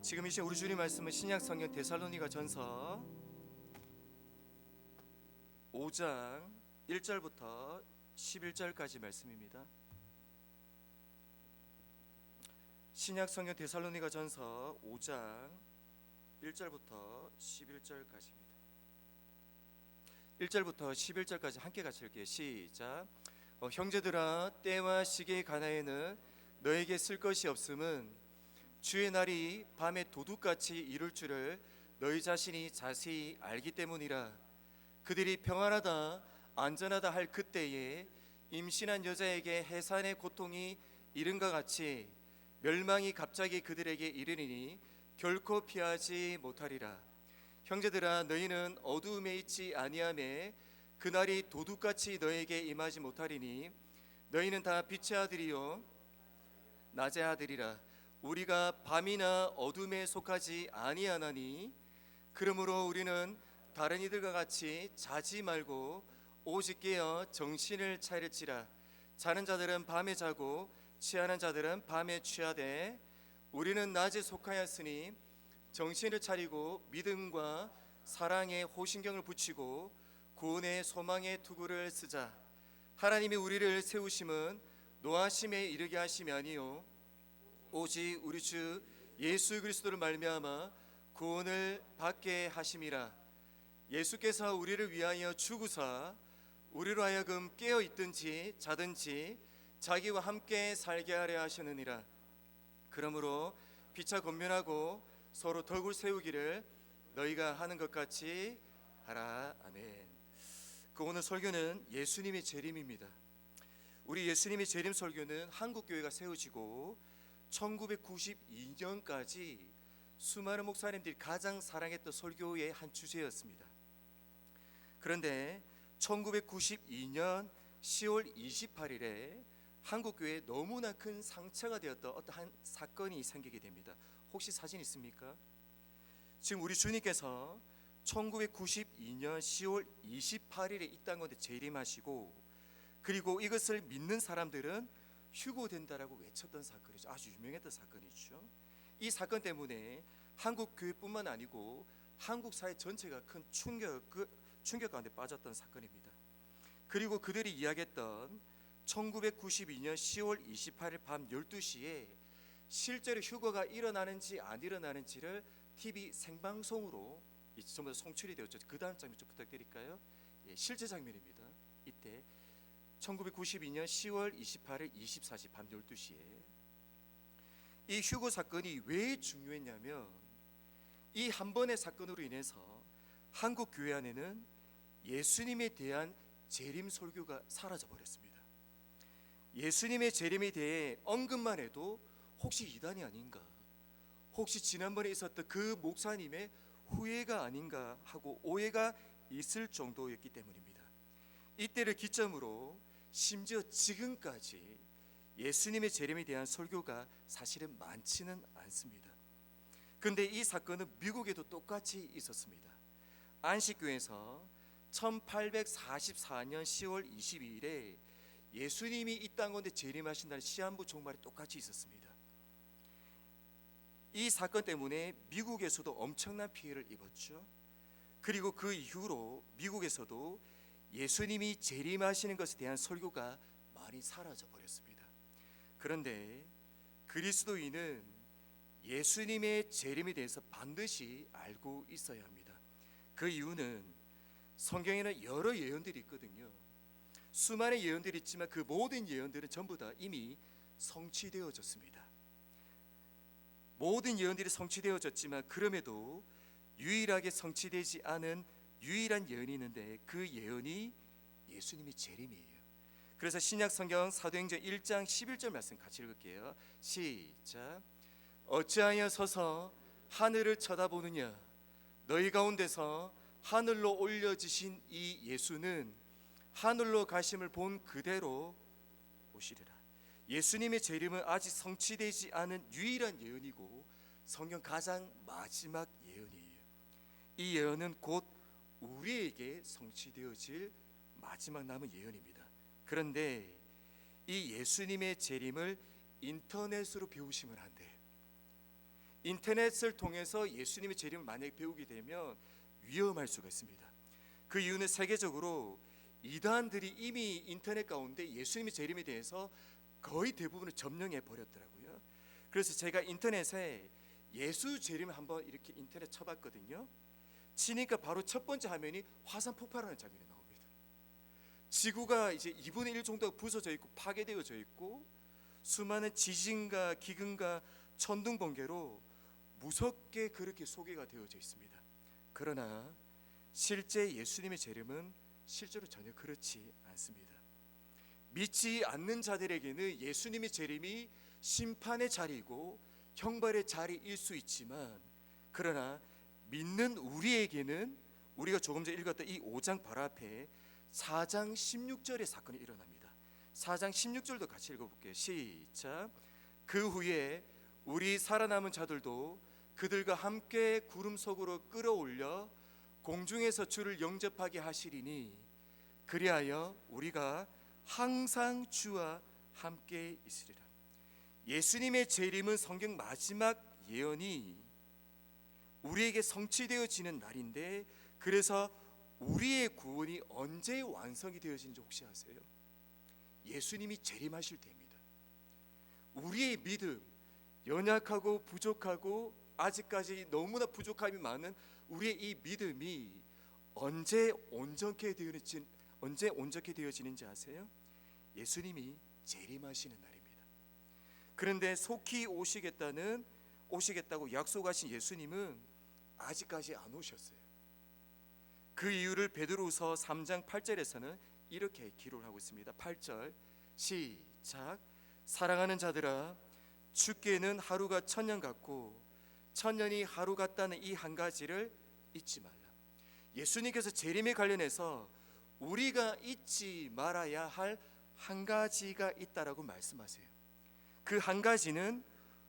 지금 이 시간 우리 주님 말씀은 신약 성경 데살로니가 전서 5장 1절부터 11절까지 말씀입니다. 신약 성경 데살로니가 전서 5장 1절부터 11절까지입니다. 1절부터 11절까지 함께 같이 읽게요. 시작. 형제들아, 때와 시기의 가나에는 너에게 쓸 것이 없음은 주의 날이 밤에 도둑같이 이룰 줄을 너희 자신이 자세히 알기 때문이라. 그들이 평안하다 안전하다 할 그때에 임신한 여자에게 해산의 고통이 이른과 같이 멸망이 갑자기 그들에게 이르리니 결코 피하지 못하리라. 형제들아, 너희는 어두움에 있지 아니하매 그날이 도둑같이 너에게 임하지 못하리니 너희는 다 빛의 아들이요 낮의 아들이라. 우리가 밤이나 어둠에 속하지 아니하나니 그러므로 우리는 다른 이들과 같이 자지 말고 오직 깨어 정신을 차릴지라. 자는 자들은 밤에 자고 취하는 자들은 밤에 취하되 우리는 낮에 속하였으니 정신을 차리고 믿음과 사랑에 호신경을 붙이고 구원의 소망의 투구를 쓰자. 하나님이 우리를 세우심은 노하심에 이르게 하심이 아니요 오직 우리 주 예수 그리스도를 말미암아 구원을 받게 하심이라. 예수께서 우리를 위하여 죽으사 우리로 하여금 깨어 있든지 자든지 자기와 함께 살게 하려 하셨느니라. 그러므로 피차 권면하고 서로 덕을 세우기를 너희가 하는 것 같이 하라. 아멘. 오늘 설교는 예수님의 재림입니다. 우리 예수님의 재림 설교는 한국교회가 세워지고 1992년까지 수많은 목사님들이 가장 사랑했던 설교의 한 주제였습니다. 그런데 1992년 10월 28일에 한국교회에 너무나 큰 상처가 되었던 어떠한 사건이 생기게 됩니다. 혹시 사진 있습니까? 지금 우리 주님께서 1992년 10월 28일에 이 땅 가운데 재림하시고, 그리고 이것을 믿는 사람들은 휴고된다라고 외쳤던 사건이죠. 아주 유명했던 사건이죠. 이 사건 때문에 한국 교회뿐만 아니고 한국 사회 전체가 큰 충격 가운데 빠졌던 사건입니다. 그리고 그들이 이야기했던 1992년 10월 28일 밤 12시에 실제로 휴거가 일어나는지 안 일어나는지를 TV 생방송으로 전부 다 송출이 되었죠. 그 다음 장면 좀 부탁드릴까요? 실제 장면입니다. 이때 1992년 10월 28일 24시 밤 12시에 이 휴거 사건이 왜 중요했냐면, 이 한 번의 사건으로 인해서 한국 교회 안에는 예수님에 대한 재림 설교가 사라져 버렸습니다. 예수님의 재림에 대해 언급만 해도 혹시 이단이 아닌가, 혹시 지난번에 있었던 그 목사님의 후예가 아닌가 하고 오해가 있을 정도였기 때문입니다. 이때를 기점으로 심지어 지금까지 예수님의 재림에 대한 설교가 사실은 많지는 않습니다. 그런데 이 사건은 미국에도 똑같이 있었습니다. 안식교에서 1844년 10월 22일에 예수님이 이 땅 가운데 재림하신다는 시한부 종말이 똑같이 있었습니다. 이 사건 때문에 미국에서도 엄청난 피해를 입었죠. 그리고 그 이후로 미국에서도 예수님이 재림하시는 것에 대한 설교가 많이 사라져 버렸습니다. 그런데 그리스도인은 예수님의 재림에 대해서 반드시 알고 있어야 합니다. 그 이유는 성경에는 여러 예언들이 있거든요. 수많은 예언들이 있지만 그 모든 예언들은 전부 다 이미 성취되어졌습니다. 모든 예언들이 성취되어졌지만 그럼에도 유일하게 성취되지 않은 유일한 예언이 있는데 그 예언이 예수님의 재림이에요. 그래서 신약 성경 사도행전 1장 11절 말씀 같이 읽을게요. 시작. 어찌하여 서서 하늘을 쳐다보느냐, 너희 가운데서 하늘로 올려지신 이 예수는 하늘로 가심을 본 그대로 오시리라. 예수님의 재림은 아직 성취되지 않은 유일한 예언이고 성경 가장 마지막 예언이에요. 이 예언은 곧 우리에게 성취되어질 마지막 남은 예언입니다. 그런데 이 예수님의 재림을 인터넷으로 배우시면 안 돼요. 인터넷을 통해서 예수님의 재림을 만약에 배우게 되면 위험할 수가 있습니다. 그 이유는 세계적으로 이단들이 이미 인터넷 가운데 예수님의 재림에 대해서 거의 대부분을 점령해 버렸더라고요. 그래서 제가 인터넷에 예수 재림을 한번 이렇게 인터넷 쳐봤거든요. 치니까 바로 첫 번째 화면이 화산 폭발하는 장면이 나옵니다. 지구가 이제 2분의 1 정도가 부서져 있고 파괴되어져 있고 수많은 지진과 기근과 천둥 번개로 무섭게 그렇게 소개가 되어져 있습니다. 그러나 실제 예수님의 재림은 실제로 전혀 그렇지 않습니다. 믿지 않는 자들에게는 예수님의 재림이 심판의 자리이고 형벌의 자리일 수 있지만, 그러나 믿는 우리에게는 우리가 조금 전에 읽었던 이 5장 바로 앞에 4장 16절의 사건이 일어납니다. 4장 16절도 같이 읽어볼게요. 시작. 그 후에 우리 살아남은 자들도 그들과 함께 구름 속으로 끌어올려 공중에서 주를 영접하게 하시리니 그리하여 우리가 항상 주와 함께 있으리라. 예수님의 재림은 성경 마지막 예언이 우리에게 성취되어지는 날인데, 그래서 우리의 구원이 언제 완성이 되어지는지 혹시 아세요? 예수님이 재림하실 때입니다. 우리의 믿음, 연약하고 부족하고 아직까지 너무나 부족함이 많은 우리의 이 믿음이 언제 온전케 되어지는지 아세요? 예수님이 재림하시는 날입니다. 그런데 속히 오시겠다고 약속하신 예수님은 아직까지 안 오셨어요. 그 이유를 베드로후서 3장 8절에서는 이렇게 기록을 하고 있습니다. 8절 시작. 사랑하는 자들아, 주께는 하루가 천년 같고 천년이 하루 같다는 이 한 가지를 잊지 말라. 예수님께서 재림에 관련해서 우리가 잊지 말아야 할 한 가지가 있다라고 말씀하세요. 그 한 가지는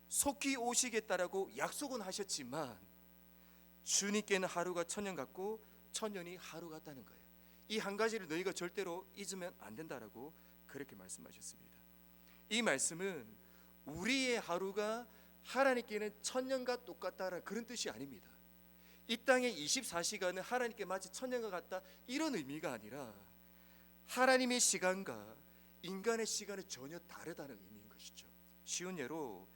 속히 오시겠다라고 약속은 하셨지만 주님께는 하루가 천년 같고 천년이 하루 같다는 거예요. 이 한 가지를 너희가 절대로 잊으면 안 된다라고 그렇게 말씀하셨습니다. 이 말씀은 우리의 하루가 하나님께는 천년과 똑같다라는 그런 뜻이 아닙니다. 이 땅의 24시간은 하나님께 마치 천년과 같다 이런 의미가 아니라 하나님의 시간과 인간의 시간은 전혀 다르다는 의미인 것이죠. 쉬운 예로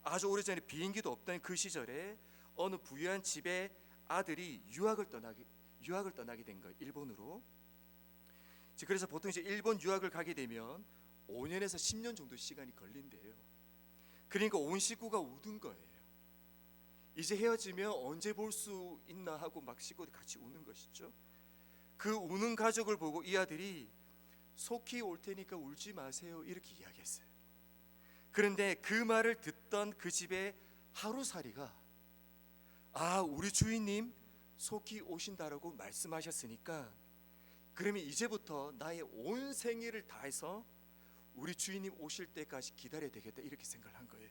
아주 오래전에 비행기도 없던 그 시절에 어느 부유한 집의 아들이 유학을 떠나게 된 거예요. 일본으로. 그래서 보통 이제 일본 유학을 가게 되면 5년에서 10년 정도 시간이 걸린대요. 그러니까 온 식구가 우는 거예요. 이제 헤어지면 언제 볼 수 있나 하고 막 식구들 같이 우는 것이죠. 그 우는 가족을 보고 이 아들이 속히 올 테니까 울지 마세요 이렇게 이야기했어요. 그런데 그 말을 듣던 그 집의 하루살이가 우리 주인님 속히 오신다라고 말씀하셨으니까 그러면 이제부터 나의 온 생애를 다해서 우리 주인님 오실 때까지 기다려야 되겠다 이렇게 생각을 한 거예요.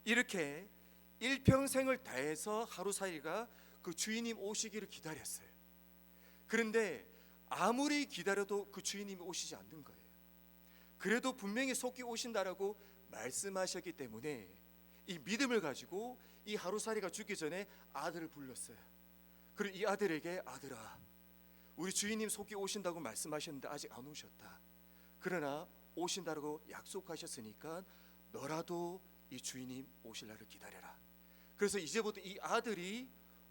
이렇게 일평생을 다해서 하루살이가 그 주인님 오시기를 기다렸어요. 그런데 아무리 기다려도 그 주인님이 오시지 않는 거예요. 그래도 분명히 속히 오신다라고 말씀하셨기 때문에 이 믿음을 가지고 이 하루살이가 죽기 전에 아들을 불렀어요. 그리고 이 아들에게 아들아, 우리 주인님 속히 오신다고 말씀하셨는데 아직 안 오셨다. 그러나 오신다고 약속하셨으니까 너라도 이 주인님 오실 날을 기다려라. 그래서 이제부터 이 아들이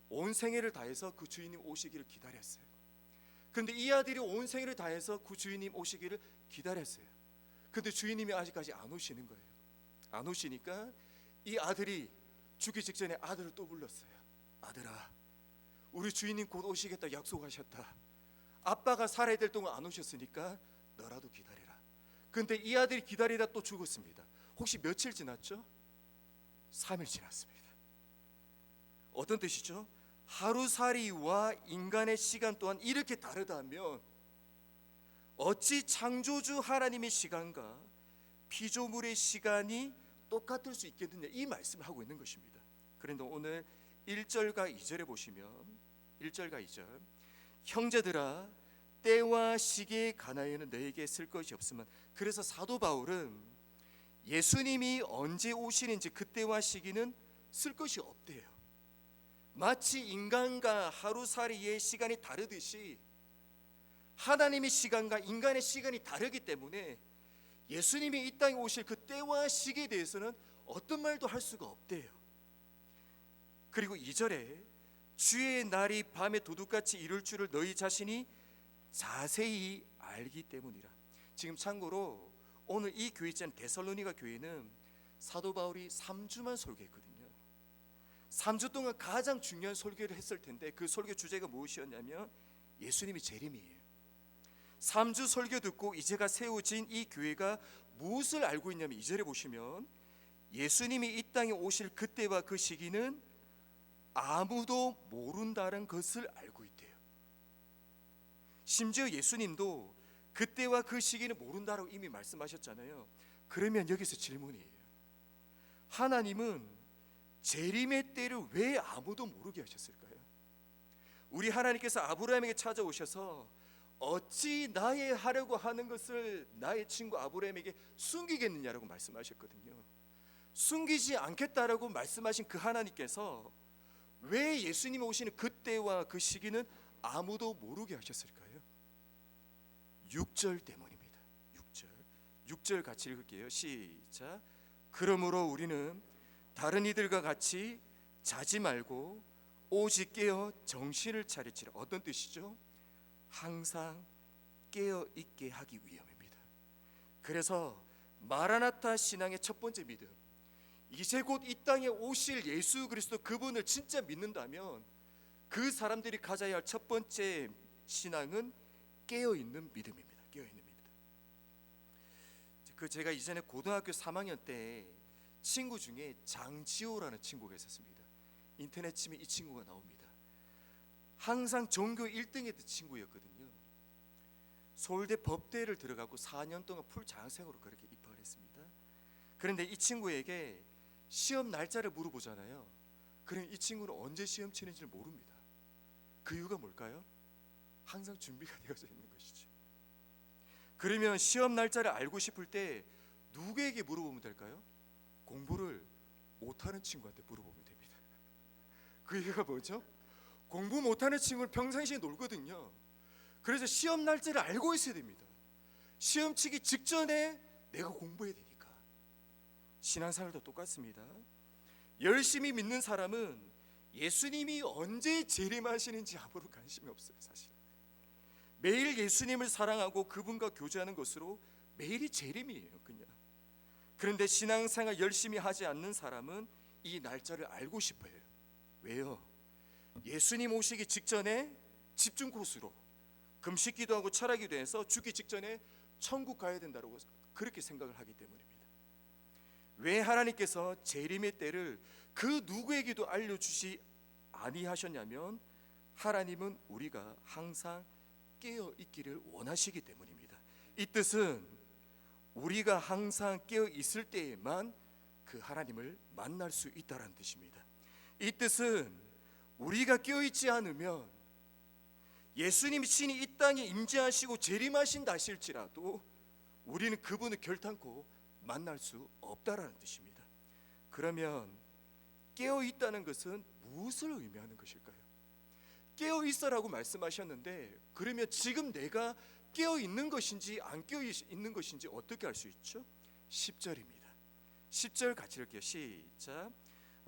온 생애를 다해서 그 주인님 오시기를 기다렸어요. 그런데 이 아들이 온 생애를 다해서 그 주인님 오시기를 기다렸어요. 근데 주인님이 아직까지 안 오시는 거예요. 안 오시니까 이 아들이 죽기 직전에 아들을 또 불렀어요. 아들아, 우리 주인님 곧 오시겠다 약속하셨다. 아빠가 살아야 될 동안 안 오셨으니까 너라도 기다려라. 근데 이 아들이 기다리다 또 죽었습니다. 혹시 며칠 지났죠? 3일 지났습니다. 어떤 뜻이죠? 하루살이와 인간의 시간 또한 이렇게 다르다면 어찌 창조주 하나님의 시간과 피조물의 시간이 똑같을 수 있겠느냐, 이 말씀을 하고 있는 것입니다. 그런데 오늘 1절과 2절에 보시면 1절과 2절 형제들아 때와 시기에 관하여는 너에게 쓸 것이 없으면, 그래서 사도 바울은 예수님이 언제 오시는지 그때와 시기는 쓸 것이 없대요. 마치 인간과 하루살이의 시간이 다르듯이 하나님의 시간과 인간의 시간이 다르기 때문에 예수님이 이 땅에 오실 그 때와 시기에 대해서는 어떤 말도 할 수가 없대요. 그리고 2절에 주의 날이 밤에 도둑같이 이룰 줄을 너희 자신이 자세히 알기 때문이라. 지금 참고로 오늘 이 교회 있잖아요, 데살로니가 교회는 사도 바울이 3주만 설교했거든요. 3주 동안 가장 중요한 설교를 했을 텐데 그 설교 주제가 무엇이었냐면 예수님이 재림이에요. 3주 설교 듣고 이제가 세워진 이 교회가 무엇을 알고 있냐면 2절에 보시면 예수님이 이 땅에 오실 그때와 그 시기는 아무도 모른다는 것을 알고 있대요. 심지어 예수님도 그때와 그 시기는 모른다라고 이미 말씀하셨잖아요. 그러면 여기서 질문이에요. 하나님은 재림의 때를 왜 아무도 모르게 하셨을까요? 우리 하나님께서 아브라함에게 찾아오셔서 어찌 나의 하려고 하는 것을 나의 친구 아브라함에게 숨기겠느냐라고 말씀하셨거든요. 숨기지 않겠다라고 말씀하신 그 하나님께서 왜 예수님이 오시는 그때와 그 시기는 아무도 모르게 하셨을까요? 6절 때문입니다. 6절 같이 읽을게요. 시작. 그러므로 우리는 다른 이들과 같이 자지 말고 오직 깨어 정신을 차릴지라. 어떤 뜻이죠? 항상 깨어 있게 하기 위함입니다. 그래서 마라나타 신앙의 첫 번째 믿음, 이제 곧 이 땅에 오실 예수 그리스도 그분을 진짜 믿는다면 그 사람들이 가져야 할 첫 번째 신앙은 깨어 있는 믿음입니다. 깨어 있는 믿음. 제가 이전에 고등학교 3학년 때 친구 중에 장지호라는 친구가 있었습니다. 인터넷 치면 이 친구가 나옵니다. 항상 전교 1등 했던 친구였거든요. 서울대 법대를 들어가고 4년 동안 풀 장학생으로 그렇게 입학을 했습니다. 그런데 이 친구에게 시험 날짜를 물어보잖아요. 그럼 이 친구는 언제 시험 치는지를 모릅니다. 그 이유가 뭘까요? 항상 준비가 되어져 있는 것이죠. 그러면 시험 날짜를 알고 싶을 때 누구에게 물어보면 될까요? 공부를 못하는 친구한테 물어보면 됩니다. 그 이유가 뭐죠? 공부 못하는 친구는 평상시에 놀거든요. 그래서 시험 날짜를 알고 있어야 됩니다. 시험 치기 직전에 내가 공부해야 되니까. 신앙생활도 똑같습니다. 열심히 믿는 사람은 예수님이 언제 재림하시는지 아무런 관심이 없어요. 사실 매일 예수님을 사랑하고 그분과 교제하는 것으로 매일이 재림이에요, 그냥. 그런데 신앙생활 열심히 하지 않는 사람은 이 날짜를 알고 싶어요. 왜요? 예수님 오시기 직전에 집중 코스로 금식 기도하고 철학 기도해서 죽기 직전에 천국 가야 된다고 그렇게 생각을 하기 때문입니다. 왜 하나님께서 재림의 때를 그 누구에게도 알려주시 아니하셨냐면 하나님은 우리가 항상 깨어 있기를 원하시기 때문입니다. 이 뜻은 우리가 항상 깨어 있을 때에만 그 하나님을 만날 수 있다는 뜻입니다. 이 뜻은 우리가 깨어 있지 않으면 예수님이 친히 이 땅에 임재하시고 재림하신다 하실지라도 우리는 그분을 결탄코 만날 수 없다라는 뜻입니다. 그러면 깨어 있다는 것은 무엇을 의미하는 것일까요? 깨어 있어라고 말씀하셨는데 그러면 지금 내가 깨어 있는 것인지 안 깨어 있는 것인지 어떻게 알 수 있죠? 10절입니다. 10절 같이 읽을게요. 시작.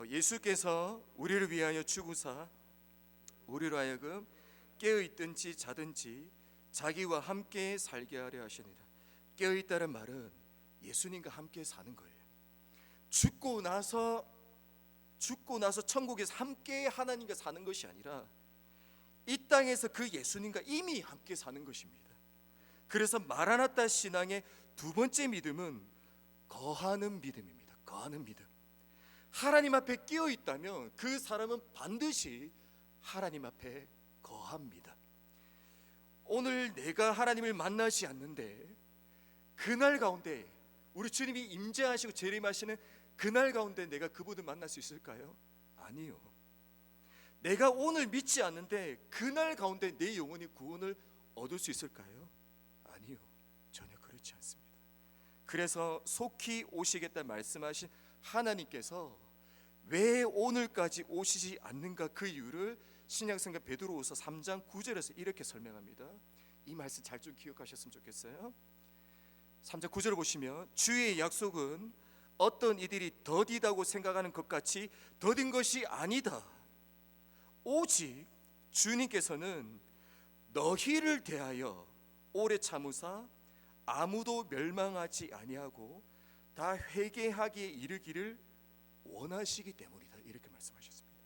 예수께서 우리를 위하여 죽으사 우리로 하여금 깨어 있든지 자든지 자기와 함께 살게 하려 하시니라. 깨어 있다는 말은 예수님과 함께 사는 거예요. 죽고 나서 천국에서 함께 하나님과 사는 것이 아니라 이 땅에서 그 예수님과 이미 함께 사는 것입니다. 그래서 마라나타 신앙의 두 번째 믿음은 거하는 믿음입니다. 거하는 믿음. 하나님 앞에 깨어 있다면 그 사람은 반드시 하나님 앞에 거합니다. 오늘 내가 하나님을 만나지 않는데 그날 가운데 우리 주님이 임재하시고 재림하시는 그날 가운데 내가 그분을 만날 수 있을까요? 아니요. 내가 오늘 믿지 않는데 그날 가운데 내 영혼이 구원을 얻을 수 있을까요? 아니요. 전혀 그렇지 않습니다. 그래서 속히 오시겠다 말씀하신 하나님께서 왜 오늘까지 오시지 않는가, 그 이유를 신약성경 베드로후서 3장 9절에서 이렇게 설명합니다. 이 말씀 잘 좀 기억하셨으면 좋겠어요. 3장 9절을 보시면 주의 약속은 어떤 이들이 더디다고 생각하는 것 같이 더딘 것이 아니다. 오직 주님께서는 너희를 대하여 오래 참으사 아무도 멸망하지 아니하고 다 회개하기에 이르기를 원하시기 때문이다. 이렇게 말씀하셨습니다.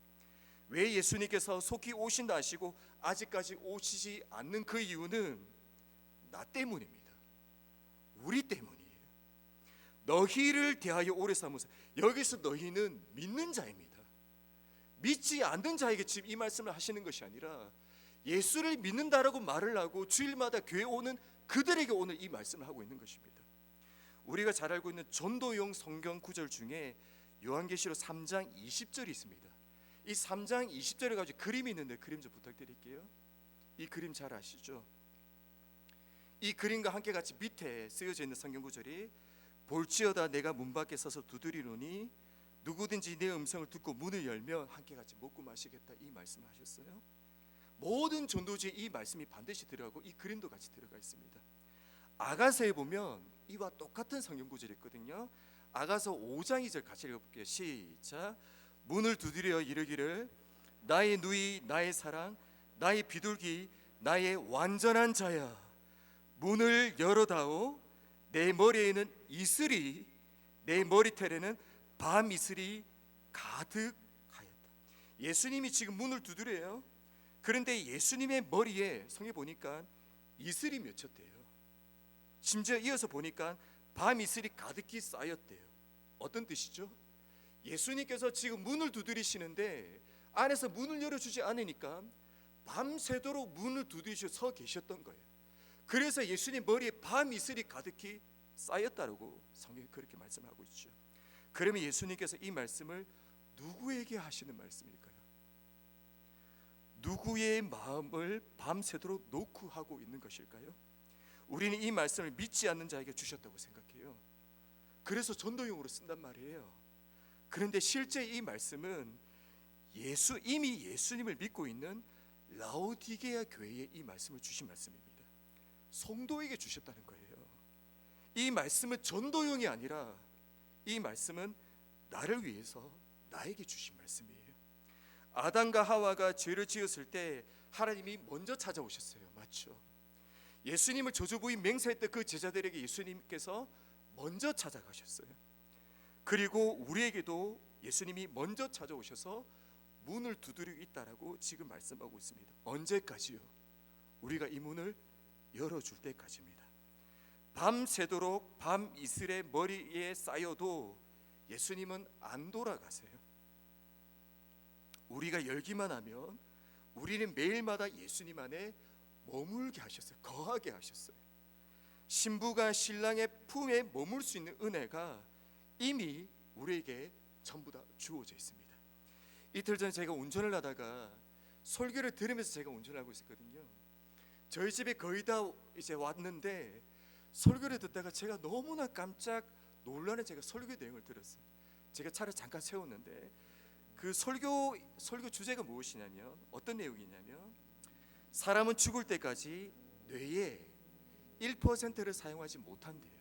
왜 예수님께서 속히 오신다 하시고 아직까지 오시지 않는 그 이유는 나 때문입니다. 우리 때문이에요. 너희를 대하여 오래 삼으사, 여기서 너희는 믿는 자입니다. 믿지 않는 자에게 지금 이 말씀을 하시는 것이 아니라 예수를 믿는다라고 말을 하고 주일마다 교회 오는 그들에게 오늘 이 말씀을 하고 있는 것입니다. 우리가 잘 알고 있는 전도용 성경 구절 중에 요한계시록 3장 20절이 있습니다. 이 3장 20절에 가지고 그림이 있는데 그림 좀 부탁드릴게요. 이 그림 잘 아시죠? 이 그림과 함께 같이 밑에 쓰여져 있는 성경 구절이 볼지어다 내가 문 밖에 서서 두드리노니 누구든지 내 음성을 듣고 문을 열면 함께 같이 먹고 마시겠다, 이 말씀을 하셨어요. 모든 전도지에 이 말씀이 반드시 들어가고 이 그림도 같이 들어가 있습니다. 아가서에 보면 이와 똑같은 성경 구절이 있거든요. 아가서 5장 2절 같이 읽어볼게요. 시작. 문을 두드려 이르기를 나의 누이 나의 사랑 나의 비둘기 나의 완전한 자야, 문을 열어다오. 내 머리에는 이슬이 내 머리털에는 밤 이슬이 가득하였다. 예수님이 지금 문을 두드려요. 그런데 예수님의 머리에 성에 보니까 이슬이 맺혔대요. 심지어 이어서 보니까 밤 이슬이 가득히 쌓였대요. 어떤 뜻이죠? 예수님께서 지금 문을 두드리시는데 안에서 문을 열어주지 않으니까 밤새도록 문을 두드리셔 서 계셨던 거예요. 그래서 예수님 머리에 밤 이슬이 가득히 쌓였다고 성경이 그렇게 말씀하고 있죠. 그러면 예수님께서 이 말씀을 누구에게 하시는 말씀일까요? 누구의 마음을 밤새도록 놓고 하고 있는 것일까요? 우리는 이 말씀을 믿지 않는 자에게 주셨다고 생각해요. 그래서 전도용으로 쓴단 말이에요. 그런데 실제 이 말씀은 이미 예수님을 믿고 있는 라오디게아 교회에 이 말씀을 주신 말씀입니다. 성도에게 주셨다는 거예요. 이 말씀은 전도용이 아니라 이 말씀은 나를 위해서 나에게 주신 말씀이에요. 아담과 하와가 죄를 지었을 때 하나님이 먼저 찾아오셨어요. 맞죠? 예수님을 저주부인 맹세했던 그 제자들에게 예수님께서 먼저 찾아가셨어요. 그리고 우리에게도 예수님이 먼저 찾아오셔서 문을 두드리고 있다라고 지금 말씀하고 있습니다. 언제까지요? 우리가 이 문을 열어줄 때까지입니다. 밤새도록 밤 이슬의 머리에 쌓여도 예수님은 안 돌아가세요. 우리가 열기만 하면 우리는 매일마다 예수님 안에 머물게 하셨어요. 거하게 하셨어요. 신부가 신랑의 품에 머물 수 있는 은혜가 이미 우리에게 전부 다 주어져 있습니다. 이틀 전에 제가 운전을 하다가 설교를 들으면서 제가 운전을 하고 있었거든요. 저희 집에 거의 다 이제 왔는데 설교를 듣다가 제가 너무나 깜짝 놀라는 제가 설교 내용을 들었어요. 제가 차를 잠깐 세웠는데 그 설교 주제가 무엇이냐면 어떤 내용이냐면 사람은 죽을 때까지 뇌의 1%를 사용하지 못한대요.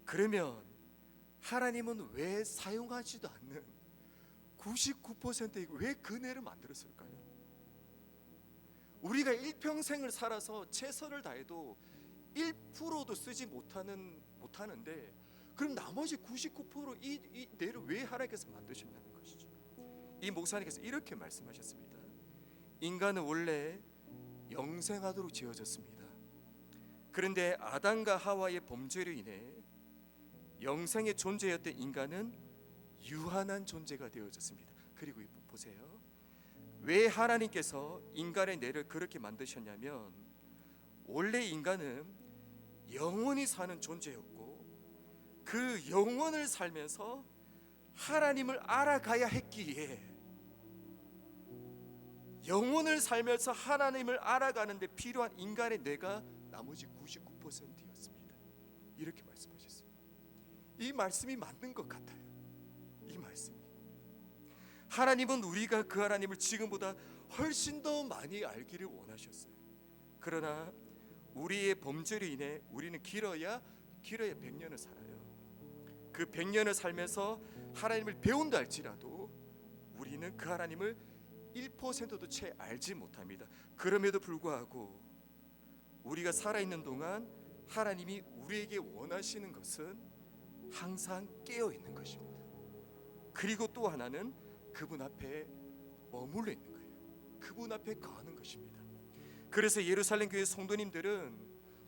그러면 하나님은 왜 사용하지도 않는 99%의 왜 그 뇌를 만들었을까요? 우리가 일평생을 살아서 최선을 다해도 1%도 쓰지 못하는데 그럼 나머지 99%이 뇌를 왜 하나님께서 만드셨냐는 것이죠. 이 목사님께서 이렇게 말씀하셨습니다. 인간은 원래 영생하도록 지어졌습니다. 그런데 아담과 하와의 범죄로 인해 영생의 존재였던 인간은 유한한 존재가 되어졌습니다. 그리고 보세요. 왜 하나님께서 인간의 뇌를 그렇게 만드셨냐면 원래 인간은 영원히 사는 존재였고 그 영원을 살면서 하나님을 알아가야 했기에 영혼을 살면서 하나님을 알아가는 데 필요한 인간의 뇌가 나머지 99%였습니다. 이렇게 말씀하셨어요. 이 말씀이 맞는 것 같아요. 이 말씀이 하나님은 우리가 그 하나님을 지금보다 훨씬 더 많이 알기를 원하셨어요. 그러나 우리의 범죄로 인해 우리는 길어야 100년을 살아요. 그 100년을 살면서 하나님을 배운다 할지라도 우리는 그 하나님을 1%도 채 알지 못합니다. 그럼에도 불구하고 우리가 살아있는 동안 하나님이 우리에게 원하시는 것은 항상 깨어있는 것입니다. 그리고 또 하나는 그분 앞에 머물러 있는 거예요. 그분 앞에 거하는 것입니다. 그래서 예루살렘 교회 성도님들은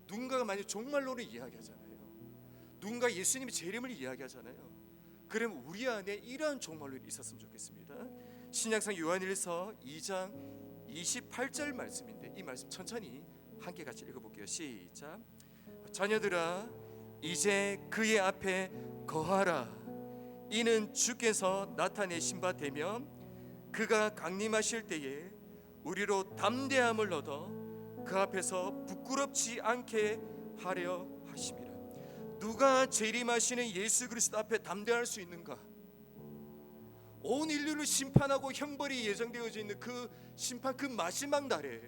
누군가가 만약 종말론을 이야기하잖아요. 누군가 예수님의 재림을 이야기하잖아요. 그럼 우리 안에 이러한 종말론이 있었으면 좋겠습니다. 신약성 요한일서 2장 28절 말씀인데 이 말씀 천천히 함께 같이 읽어볼게요. 시작. 자녀들아 이제 그의 앞에 거하라. 이는 주께서 나타내신 바 되면 그가 강림하실 때에 우리로 담대함을 얻어 그 앞에서 부끄럽지 않게 하려 하심이라. 누가 재림하시는 예수 그리스도 앞에 담대할 수 있는가? 온 인류를 심판하고 형벌이 예정되어져 있는 그 심판, 그 마지막 날에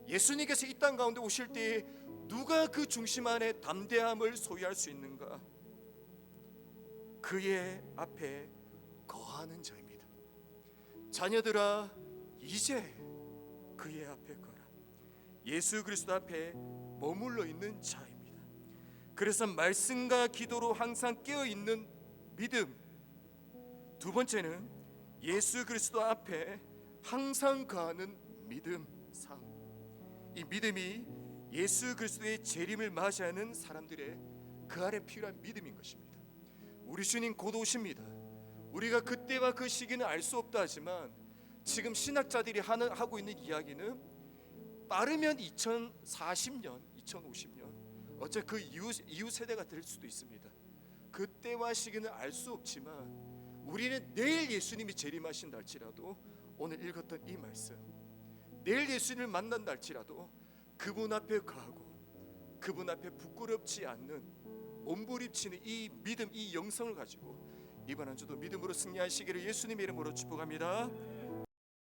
예수님께서 이 땅 가운데 오실 때에 누가 그 중심 안에 담대함을 소유할 수 있는가? 그의 앞에 거하는 자입니다. 자녀들아 이제 그의 앞에 거라. 예수 그리스도 앞에 머물러 있는 자입니다. 그래서 말씀과 기도로 항상 깨어있는 믿음. 두 번째는 예수 그리스도 앞에 항상 거하는 믿음 삶. 이 믿음이 예수 그리스도의 재림을 맞이하는 사람들의 그 안에 필요한 믿음인 것입니다. 우리 주님 곧 오십니다. 우리가 그때와 그 시기는 알 수 없다 하지만 지금 신학자들이 하고 있는 이야기는 빠르면 2040년, 2050년 어차피 그 이후 세대가 될 수도 있습니다. 그때와 시기는 알 수 없지만 우리는 내일 예수님이 재림하신다 할지라도 오늘 읽었던 이 말씀, 내일 예수님을 만난다 할지라도 그분 앞에 가고 그분 앞에 부끄럽지 않는 몸부림치는 이 믿음, 이 영성을 가지고 이번 한 주도 믿음으로 승리하시기를 예수님의 이름으로 축복합니다.